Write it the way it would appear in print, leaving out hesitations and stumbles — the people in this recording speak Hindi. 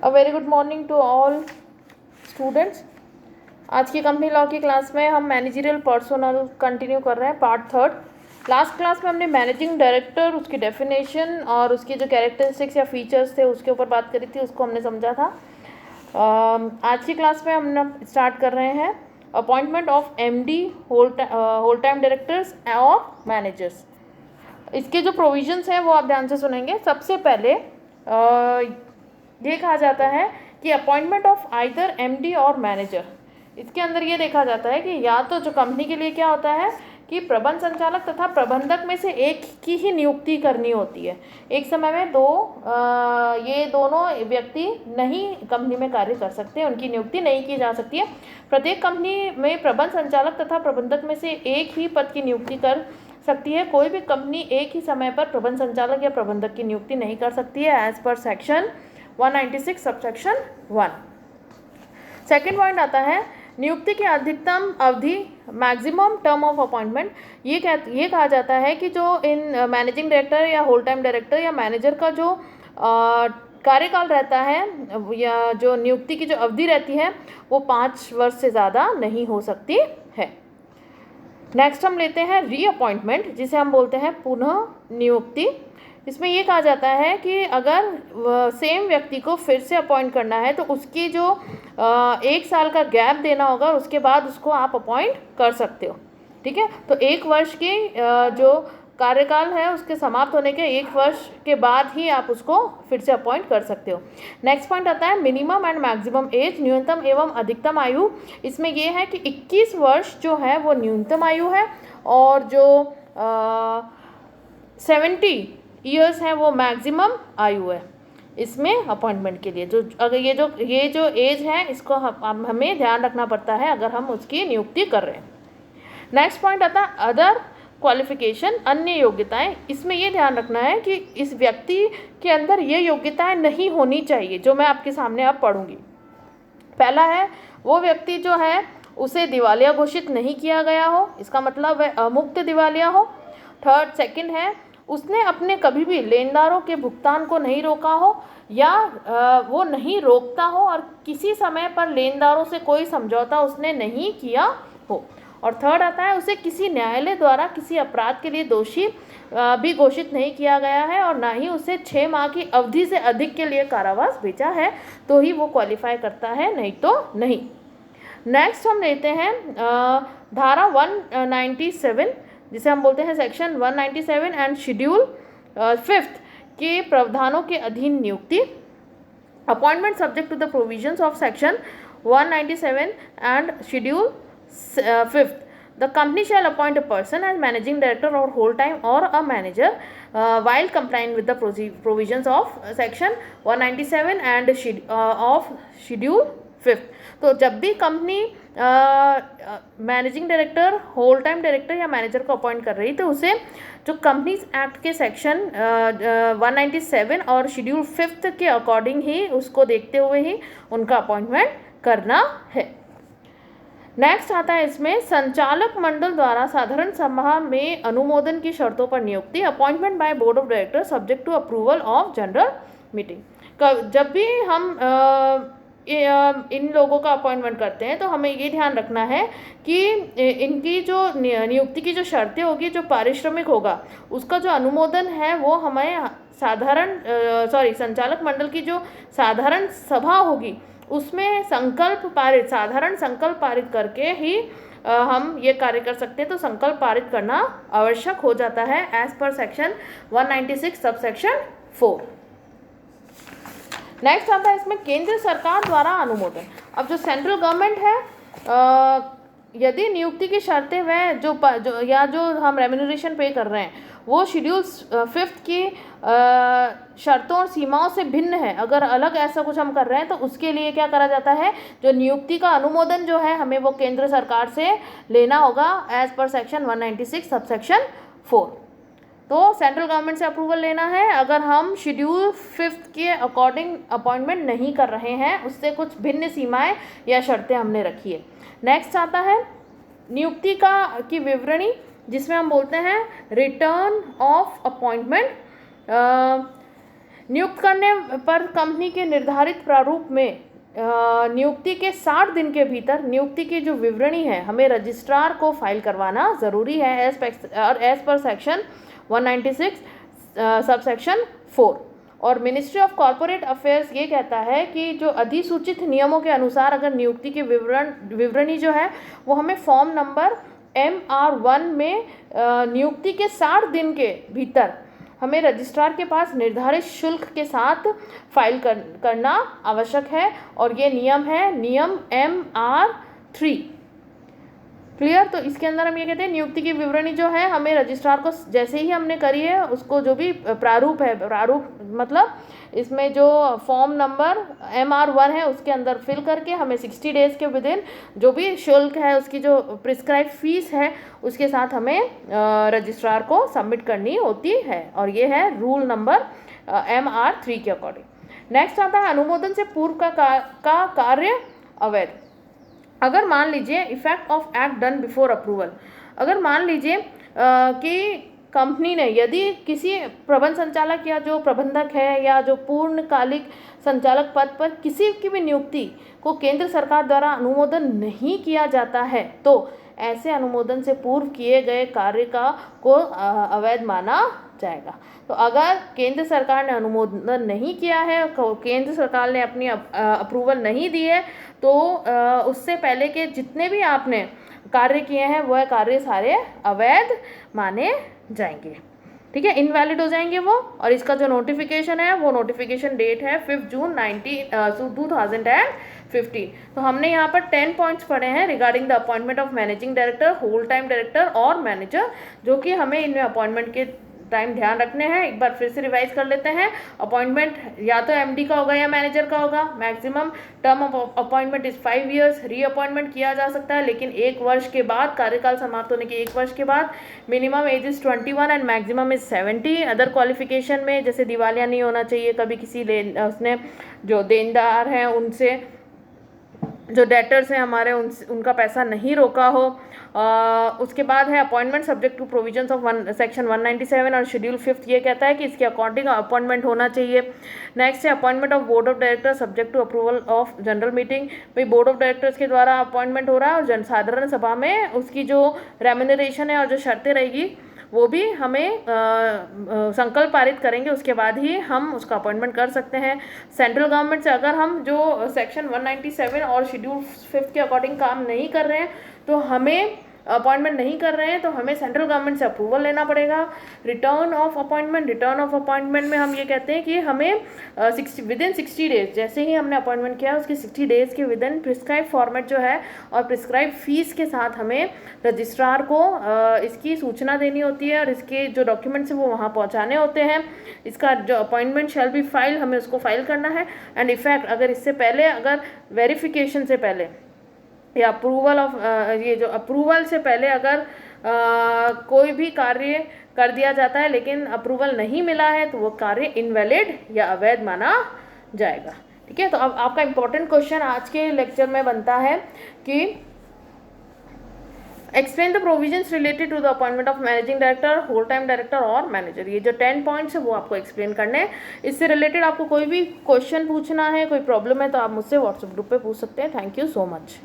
A very good morning to all students. आज की कंपनी लॉ की क्लास में हम मैनेजरियल पर्सोनल कंटिन्यू कर रहे हैं, पार्ट थर्ड। लास्ट क्लास में हमने मैनेजिंग डायरेक्टर, उसकी डेफिनेशन और उसकी जो कैरेक्टरिस्टिक्स या फीचर्स थे उसके ऊपर बात करी थी, उसको हमने समझा था। आज की क्लास में हम स्टार्ट कर रहे हैं appointment of MD, whole time directors और मैनेजर्स। इसके जो प्रोविजंस हैं वो आप ध्यान से सुनेंगे। सबसे पहले ये कहा जाता है कि अपॉइंटमेंट ऑफ आइदर एमडी और मैनेजर, इसके अंदर ये देखा जाता है कि या तो जो कंपनी के लिए क्या होता है कि प्रबंध संचालक तथा प्रबंधक में से एक की ही नियुक्ति करनी होती है। एक समय में ये दोनों व्यक्ति नहीं कंपनी में कार्य कर सकते, उनकी नियुक्ति नहीं की जा सकती है। प्रत्येक कंपनी में प्रबंध संचालक तथा प्रबंधक में से एक ही पद की नियुक्ति कर सकती है। कोई भी कंपनी एक ही समय पर प्रबंध संचालक या प्रबंधक की नियुक्ति नहीं कर सकती है, as per section 196 subsection 1। Second point आता है नियुक्ति की अधिकतम अवधि, मैक्सिमम टर्म ऑफ अपॉइंटमेंट। ये कहा जाता है कि जो इन मैनेजिंग डायरेक्टर या होल टाइम डायरेक्टर या मैनेजर का जो कार्यकाल रहता है या जो नियुक्ति की जो अवधि रहती है वो 5 वर्ष से ज़्यादा नहीं हो सकती है। नेक्स्ट हम लेते हैं रीअपॉइंटमेंट, जिसे हम बोलते हैं पुनः नियुक्ति। इसमें ये कहा जाता है कि अगर सेम व्यक्ति को फिर से अपॉइंट करना है तो उसकी जो 1 साल का गैप देना होगा, उसके बाद उसको आप अपॉइंट कर सकते हो। ठीक है, तो 1 वर्ष की जो कार्यकाल है उसके समाप्त होने के 1 वर्ष के बाद ही आप उसको फिर से अपॉइंट कर सकते हो। नेक्स्ट पॉइंट आता है मिनिमम एंड मैक्सिमम एज, न्यूनतम एवं अधिकतम आयु। इसमें यह है कि 21 वर्ष जो है वो न्यूनतम आयु है और जो 70 ईयर्स हैं वो मैक्सिमम आयु है इसमें अपॉइंटमेंट के लिए। जो अगर ये जो एज है इसको हमें ध्यान रखना पड़ता है अगर हम उसकी नियुक्ति कर रहे हैं। नेक्स्ट पॉइंट आता है अदर क्वालिफिकेशन, अन्य योग्यताएं। इसमें ये ध्यान रखना है कि इस व्यक्ति के अंदर ये योग्यताएं नहीं होनी चाहिए जो मैं आपके सामने अब पढ़ूंगी। पहला है वो व्यक्ति जो है उसे दिवालिया घोषित नहीं किया गया हो, इसका मतलब वह अमुक्त दिवालिया हो। सेकंड है उसने अपने कभी भी लेनदारों के भुगतान को नहीं रोका हो या वो नहीं रोकता हो और किसी समय पर लेनदारों से कोई समझौता उसने नहीं किया हो। और थर्ड आता है उसे किसी न्यायालय द्वारा किसी अपराध के लिए दोषी भी घोषित नहीं किया गया है और ना ही उसे 6 माह की अवधि से अधिक के लिए कारावास भेजा है, तो ही वो क्वालिफाई करता है, नहीं तो नहीं। नेक्स्ट हम लेते हैं धारा 197, जिसे हम बोलते हैं सेक्शन 197 एंड शेड्यूल 5 के प्रावधानों के अधीन नियुक्ति। Appointment subject to the provisions of section 197 and schedule 5th. The company shall appoint a person as managing director or whole time or a manager while complying with the provisions of section 197 and of schedule 5th. तो जब भी company managing director, whole time director या मैनेजर को अपॉइंट कर रही तो उसे जो कंपनीज एक्ट के सेक्शन 197 और शेड्यूल 5th के अकॉर्डिंग ही उसको देखते हुए ही उनका अपॉइंटमेंट करना है। नेक्स्ट आता है इसमें संचालक मंडल द्वारा साधारण सभा में अनुमोदन की शर्तों पर नियुक्ति। Appointment by board of director subject to approval of general meeting. जब भी हम इन लोगों का अपॉइंटमेंट करते हैं तो हमें ये ध्यान रखना है कि इनकी जो नियुक्ति की जो शर्तें होगी, जो पारिश्रमिक होगा, उसका जो अनुमोदन है वो हमें संचालक मंडल की जो साधारण सभा होगी उसमें साधारण संकल्प पारित करके ही हम ये कार्य कर सकते हैं। तो संकल्प पारित करना आवश्यक हो जाता है as per section 196 subsection 4। Next आता है इसमें केंद्र सरकार द्वारा अनुमोदन। अब जो सेंट्रल गवर्नमेंट है यदि नियुक्ति की शर्तें वह जो हम रेम्यूनरेशन पे कर रहे हैं वो शेड्यूल 5th की शर्तों और सीमाओं से भिन्न है, अगर अलग ऐसा कुछ हम कर रहे हैं तो उसके लिए क्या करा जाता है, जो नियुक्ति का अनुमोदन जो है हमें वो केंद्र सरकार से लेना होगा एज पर सेक्शन 196 सबसेक्शन 4। तो सेंट्रल गवर्नमेंट से अप्रूवल लेना है अगर हम शेड्यूल 5th के अकॉर्डिंग अपॉइंटमेंट नहीं कर रहे हैं, उससे कुछ भिन्न सीमाएं या शर्तें हमने रखी है। नेक्स्ट आता है नियुक्ति की विवरणी, जिसमें हम बोलते हैं रिटर्न ऑफ अपॉइंटमेंट। नियुक्त करने पर कंपनी के निर्धारित प्रारूप में नियुक्ति के 60 दिन के भीतर नियुक्ति की जो विवरणी है हमें रजिस्ट्रार को फाइल करवाना ज़रूरी है as per section 196 sub section 4। और मिनिस्ट्री ऑफ कॉरपोरेट अफेयर्स ये कहता है कि जो अधिसूचित नियमों के अनुसार अगर नियुक्ति की विवरणी जो है वो हमें फॉर्म नंबर MR1 में नियुक्ति के 60 दिन के भीतर हमें रजिस्ट्रार के पास निर्धारित शुल्क के साथ फाइल करना आवश्यक है। और ये नियम है नियम MR3। क्लियर। तो इसके अंदर हम ये कहते हैं नियुक्ति की विवरणी जो है हमें रजिस्ट्रार को जैसे ही हमने करी है उसको जो भी प्रारूप है, प्रारूप मतलब इसमें जो फॉर्म नंबर MR1 है उसके अंदर फिल करके हमें 60 डेज़ के विदिन जो भी शुल्क है उसकी जो प्रिस्क्राइब फीस है उसके साथ हमें रजिस्ट्रार को सबमिट करनी होती है। और ये है रूल नंबर MR3 के अकॉर्डिंग। नेक्स्ट आता है अनुमोदन से पूर्व का कार्य अवैध। अगर मान लीजिए effect of act done before approval, अगर मान लीजिए कि कंपनी ने यदि किसी प्रबंध संचालक या जो प्रबंधक है या जो पूर्णकालिक संचालक पद पर किसी की भी नियुक्ति को केंद्र सरकार द्वारा अनुमोदन नहीं किया जाता है तो ऐसे अनुमोदन से पूर्व किए गए कार्य को अवैध माना जाएगा। तो अगर केंद्र सरकार ने अनुमोदन नहीं किया है, केंद्र सरकार ने अपनी अप्रूवल नहीं दी है तो उससे पहले के जितने भी आपने कार्य किए हैं वह कार्य सारे अवैध माने जाएंगे। ठीक है, इनवैलिड हो जाएंगे वो। और इसका जो नोटिफिकेशन है वो नोटिफिकेशन डेट है 5 जून 2015। तो हमने यहाँ पर 10 पॉइंट्स पढ़े हैं regarding the appointment of managing director, whole time director और मैनेजर, जो कि हमें इनमें अपॉइंटमेंट के टाइम ध्यान रखने हैं। एक बार फिर से रिवाइज कर लेते हैं। अपॉइंटमेंट या तो MD का होगा या मैनेजर का होगा। Maximum term of appointment is 5 years. Reappointment किया जा सकता है लेकिन 1 वर्ष के बाद, कार्यकाल समाप्त होने के 1 वर्ष के बाद। Minimum age is 21 and maximum is 70। Other qualification में जैसे दिवालिया नहीं होना चाहिए, कभी किसी उसने जो देनदार हैं उनसे, जो डेटर्स हैं हमारे उनका पैसा नहीं रोका हो। उसके बाद है appointment subject to provisions of section 197 और शेड्यूल 5 ये कहता है कि इसके अकॉर्डिंग अपॉइंटमेंट होना चाहिए। नेक्स्ट है appointment of board of director subject to approval of general meeting. भाई बोर्ड ऑफ डायरेक्टर्स के द्वारा अपॉइंटमेंट हो रहा है और साधारण सभा में उसकी जो रेम्यूनरेशन है और जो शर्तें रहेगी वो भी हमें संकल्प पारित करेंगे, उसके बाद ही हम उसका अपॉइंटमेंट कर सकते हैं। सेंट्रल गवर्नमेंट से अगर हम जो सेक्शन 197 और शेड्यूल 5 के अकॉर्डिंग काम नहीं कर रहे हैं तो हमें अपॉइंटमेंट नहीं कर रहे हैं तो हमें सेंट्रल गवर्नमेंट से अप्रूवल लेना पड़ेगा। रिटर्न ऑफ अपॉइंटमेंट में हम ये कहते हैं कि हमें विदिन 60 डेज, जैसे ही हमने अपॉइंटमेंट किया उसके 60 डेज के विदिन प्रिस्क्राइब फॉर्मेट जो है और प्रिस्क्राइब फीस के साथ हमें रजिस्ट्रार को इसकी सूचना देनी होती है और इसके जो डॉक्यूमेंट्स हैं वो वहाँ पहुँचाने होते हैं। इसका जो अपॉइंटमेंट शैल बी फाइल, हमें उसको फाइल करना है। एंड इफेक्ट अगर इससे पहले, अगर वेरिफिकेशन से पहले या अप्रूवल ऑफ ये जो अप्रूवल से पहले अगर कोई भी कार्य कर दिया जाता है लेकिन अप्रूवल नहीं मिला है तो वो कार्य इनवैलिड या अवैध माना जाएगा। ठीक है, तो अब आपका इम्पोर्टेंट क्वेश्चन आज के लेक्चर में बनता है कि explain the provisions related to the appointment of managing director, whole time director और मैनेजर। ये जो 10 पॉइंट्स है वो आपको एक्सप्लेन करने हैं। इससे रिलेटेड आपको कोई भी क्वेश्चन पूछना है, कोई प्रॉब्लम है तो आप मुझसे व्हाट्सएप ग्रुप पे पूछ सकते हैं। Thank you so much.